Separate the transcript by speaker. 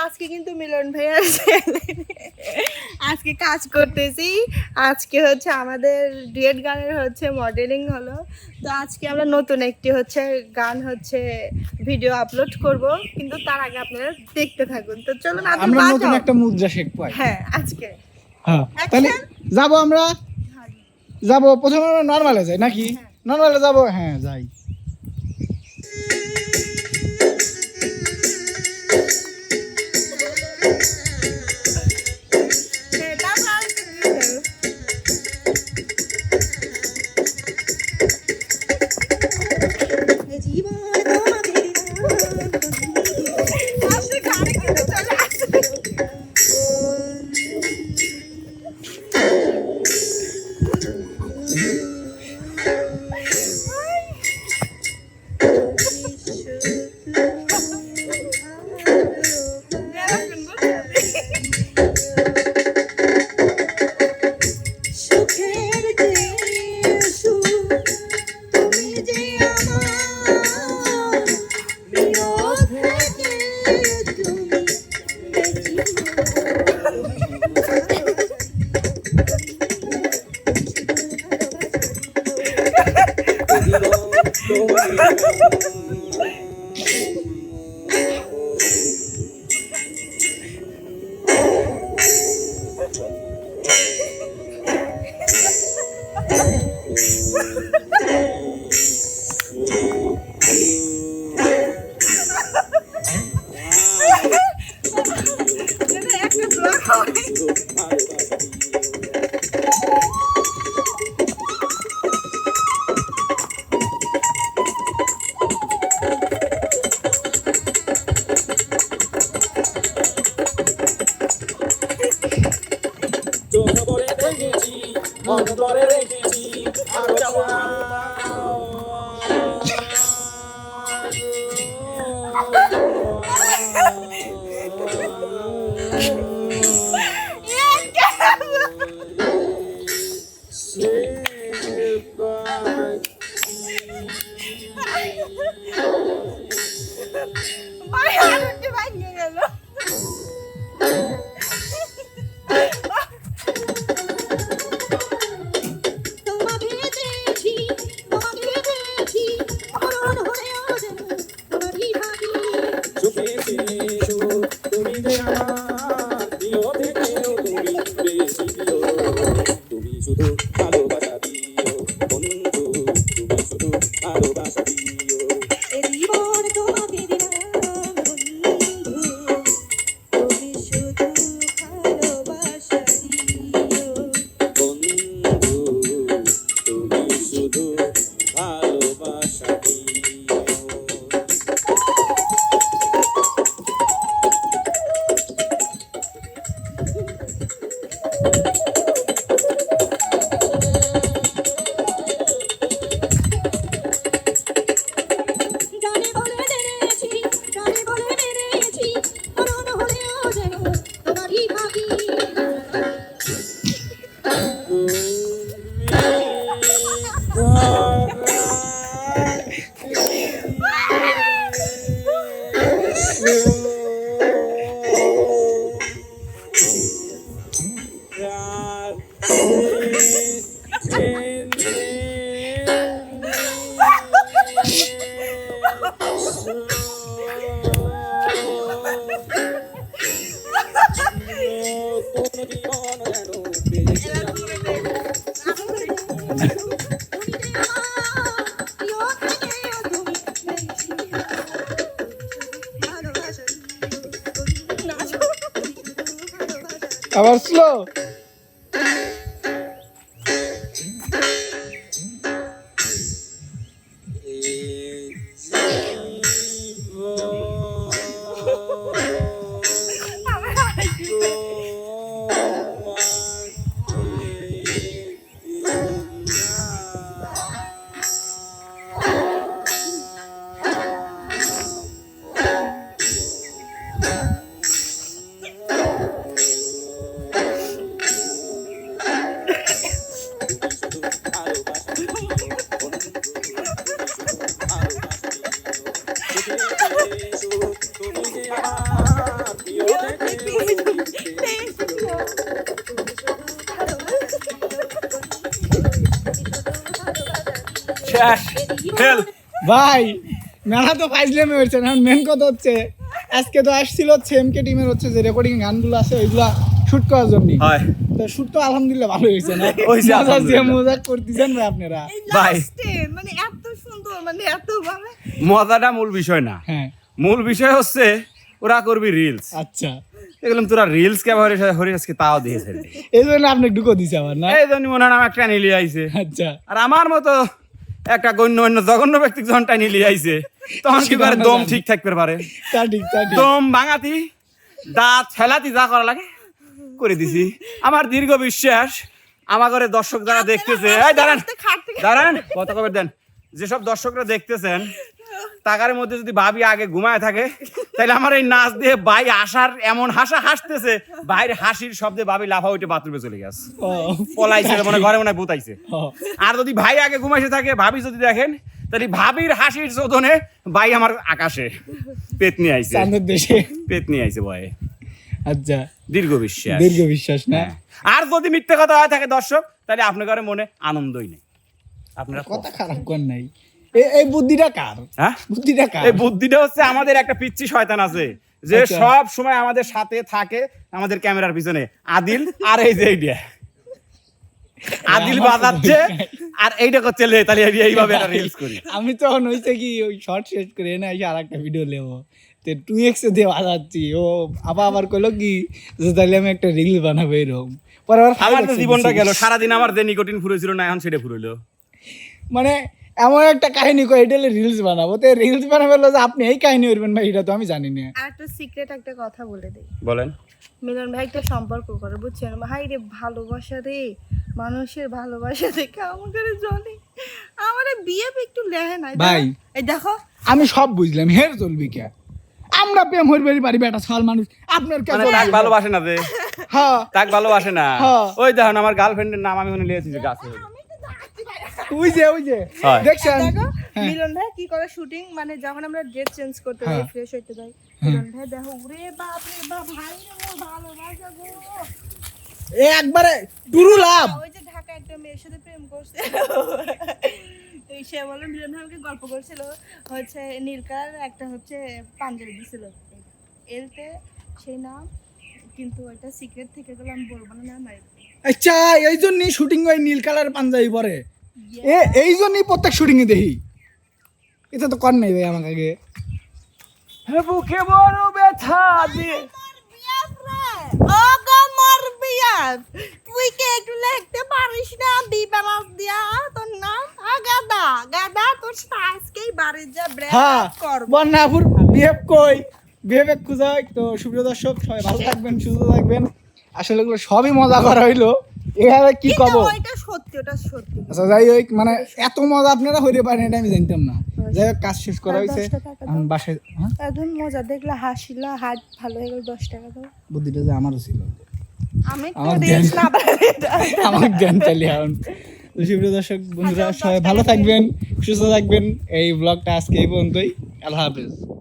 Speaker 1: আজকে কিন্তু মিলন ভাইয়ার আজকে কাজ করতেছি। আজকে হচ্ছে আমাদের ডুয়েট গানের হচ্ছে মডেলিং হলো। তো আজকে আমরা নতুন একটি হচ্ছে গান হচ্ছে ভিডিও আপলোড করব, কিন্তু তার আগে আপনারা দেখতে থাকুন। তো চলুন
Speaker 2: আমরা নতুন একটা মুদ্রা শিখব।
Speaker 1: হ্যাঁ আজকে
Speaker 2: তাহলে যাব আমরা যাব প্রথমে আমরা নরমালে যাই নাকি? নরমালে যাব, হ্যাঁ যাই। আবার স্লো
Speaker 3: শেষ ফেল
Speaker 2: ভাই মেলা তো ফাইজলেমে হয়েছে না, মেন কথা হচ্ছে আজকে তো আসছিল সেমকে টিমের হচ্ছে যে রেকর্ডিং গানগুলো আছে ওইগুলা শুট করার জন্য।
Speaker 3: হয়
Speaker 2: তো শুট তো আলহামদুলিল্লাহ ভালো হয়েছে না?
Speaker 3: হয়েছে,
Speaker 2: মজা দিয়ে
Speaker 3: আলহামদুলিল্লাহ।
Speaker 2: মজা করতেছেন ভাই আপনারা।
Speaker 1: এই
Speaker 3: ভাই।
Speaker 1: লাস্টে মানে এত সুন্দর মানে এত ভালো।
Speaker 3: মজাটা মূল বিষয় না,
Speaker 2: হ্যাঁ
Speaker 3: মূল বিষয় হচ্ছে ওরা করবি রিলস।
Speaker 2: আচ্ছা,
Speaker 3: এগুলো তোরা রিলস কে হরে আজকে তাও দিয়েছে
Speaker 2: এই জন্য আপনি ঢুকো দিছে আবার না?
Speaker 3: এই জন্য মনে হয় আমার একটা নিলি আইছে,
Speaker 2: আচ্ছা,
Speaker 3: আর আমার মতো একটা গণ্য জঘন্য ব্যক্তি যখন টাইনি নিলি আইছে তখন কি করে দম ঠিক থাকতে পারে?
Speaker 2: তা ঠিক তা ঠিক।
Speaker 3: দম ভাঙাতি দাঁত ফেলাতি যা করা লাগে করে দিছি। আমার দীর্ঘ বিশ্বাস আমার ঘরে দর্শক যারা দেখতেছে, এই দাঁড়ান দাঁড়ান কত কবে দেন, যেসব দর্শকরা দেখতেছেন টাকার মধ্যে যদি ভাবি আগে ঘুমায় থাকে তাহলে আমার এই নাচ দিয়ে ভাই আসার এমন হাসা হাসতেছে, বাইরে হাসির শব্দে ভাবি লাফা উঠে বাথরুমে চলে গেছে,
Speaker 2: ও,
Speaker 3: পলাইছে, মনে ঘরে মনে হয় বুতাইছে।
Speaker 2: ও,
Speaker 3: আর যদি ভাই আগে ঘুমাইছে থাকে, ভাবি যদি দেখেন তাহলে ভাবির হাসির চোদনে ভাই আমার আকাশে পেট নিয়ে আইছে,
Speaker 2: চাঁদের দেশে।
Speaker 3: পেট নিয়ে আইছে ভয়ে।
Speaker 2: আচ্ছা,
Speaker 3: দীর্ঘ বিশ্বাস।
Speaker 2: দীর্ঘ বিশ্বাস না?
Speaker 3: হ্যাঁ। আর যদি মিথ্যে কথা হয়ে থাকে দর্শক তাহলে আপনার ঘরে মনে আনন্দই নেই। আপনারা
Speaker 2: কথা খারাপ কর নাই। এই বুদ্ধিটা কার?
Speaker 3: হ্যাঁ,
Speaker 2: বুদ্ধিটা কার?
Speaker 3: এই বুদ্ধিটা হচ্ছে আমাদের একটা পিচ্চি শয়তান আছে যে
Speaker 2: আচ্ছা।
Speaker 3: সব সময় আমাদের সাথে থাকে, আমাদের ক্যামেরার পিছনে আদিল। আর এই যে এইটা আদিল বাজাচ্ছে আর এইটা করছে লে, তাহলে এইভাবে একটা রিলস করি।
Speaker 2: আমি তখন হইছে কি ওই শর্ট শেষ করে এনে এসে আর একটা ভিডিও নেবো, তো 2x দিয়ে বাজাচ্ছি। ও আবার কইলো কি যে তাহলে আমি একটা রিল বানাবো এরকম। পরে আবার
Speaker 3: আমার তো
Speaker 2: ফাইল
Speaker 3: জীবনটা
Speaker 2: দেখছি।
Speaker 3: গেল, সারাদিন আমার যে নিকোটিন ফুরেছিল না এখন সেটা ফুরইলো।
Speaker 2: মানে এমন একটা কাহিনী কই এটা রিলস বানাবো, তো রিলস বানাবো যে আপনি এই কাহিনী করবেন ভাই, এটা তো আমি জানি না।
Speaker 1: আর একটা সিক্রেট একটা কথা বলে দেই,
Speaker 3: বলেন।
Speaker 1: মিলন ভাই একটা সম্পর্ক করে বুঝছেন ভাই রে, ভালোবাসা রে, মানুষের ভালোবাসা দেখে আমাদের জলে আমার বিয়ে একটু লেহে নাই
Speaker 2: ভাই।
Speaker 1: এই দেখো
Speaker 2: আমি সব বুঝলাম, হের চলবি কে? আমরা প্রেম হইবারই পারি বেটা ছাল মানুষ, আপনার কে
Speaker 3: মানে
Speaker 2: চলবে?
Speaker 3: তাক ভালোবাসে না যে,
Speaker 2: হ্যাঁ,
Speaker 3: তাক ভালোবাসে না।
Speaker 2: হ্যাঁ।
Speaker 3: ওই দেখুন আমার গার্লফ্রেন্ডের নাম আমি ওখানে লিখেছি যে গাছে।
Speaker 2: ওই যে
Speaker 3: হয়।
Speaker 2: দেখছেন?
Speaker 1: দেখো
Speaker 2: হ্যাঁ।
Speaker 1: মিলন ভাই কি করে শুটিং, মানে যখন আমরা ড্রেস চেঞ্জ করতে যাই,
Speaker 2: হ্যাঁ।
Speaker 1: ফ্রেশ হইতে যাই, মিলন ভাই দেখো ওরে বাপ রে বাপ, ভাই রে মোর ভালোবাসা গো।
Speaker 2: এ একবারে টুরু লাভ।
Speaker 1: ওই যে ঢাকা একটা মেয়ের সাথে প্রেম করছে, এই সে বলে মিলন ভাই আমাকে গল্প করছিল হচ্ছে নীলকার একটা হচ্ছে পাঞ্জাবি দিছিল এলতে সেই নাম, কিন্তু ওইটা সিক্রেট থেকে গেল, আমি বলবো না নাম।
Speaker 2: আচ্ছা, এই জন্যই শুটিং ওই নীল কালার পাঞ্জাবি পরে, এই জন্যই প্রত্যেক শুটিং এ দেখি। এটা তো কর নাই ভাই আমাকে আগে।
Speaker 3: বুকে বড় ব্যথা দিয়ে
Speaker 1: ও গো মোর বিয়াস, তুই কি একটু লিখতে পারিস না বিবেলাস দিয়া তোর নাম? গাদা গাদা, তোর আজকেই বাড়ি যা
Speaker 2: হ্যাঁ,
Speaker 1: ব্রেক কর।
Speaker 2: বন্যাপুর বিহেভ কই, বিহেভ খুঁজাই। তো সুপ্রিয় দর্শক সবাই ভালো থাকবেন, সুস্থ থাকবেন। আসলে এগুলো সবই মজা করা হইলো, এভাবে কি কব।
Speaker 1: কিন্তু ওইটা সত্যি, ওটা সত্যি।
Speaker 2: আচ্ছা যাই হোক, মানে এত মজা আপনারা হইতে পারেন এটা আমি জানতাম না। যাই হোক, কাজ শেষ করা
Speaker 1: আর
Speaker 2: হয়েছে,
Speaker 1: 10 টাকা দাও।
Speaker 2: আমি বাসায়। হ্যাঁ,
Speaker 1: একদম মজা দেখলা, হাসিলা, হাত ভালো হয়ে গেল, 10 টাকা দাও।
Speaker 2: বুদ্ধিটা যে আমারও ছিল,
Speaker 1: আমি তো
Speaker 2: আমার
Speaker 1: রিলস
Speaker 2: জ্ঞান-
Speaker 1: না বানাই
Speaker 2: আমার জ্ঞান চালি এখন। তো সুপ্রিয় দর্শক বন্ধুরা সবাই ভালো থাকবেন, সুস্থ থাকবেন। এই ব্লগটা আজকে এই পর্যন্তই। আল্লাহ হাফেজ।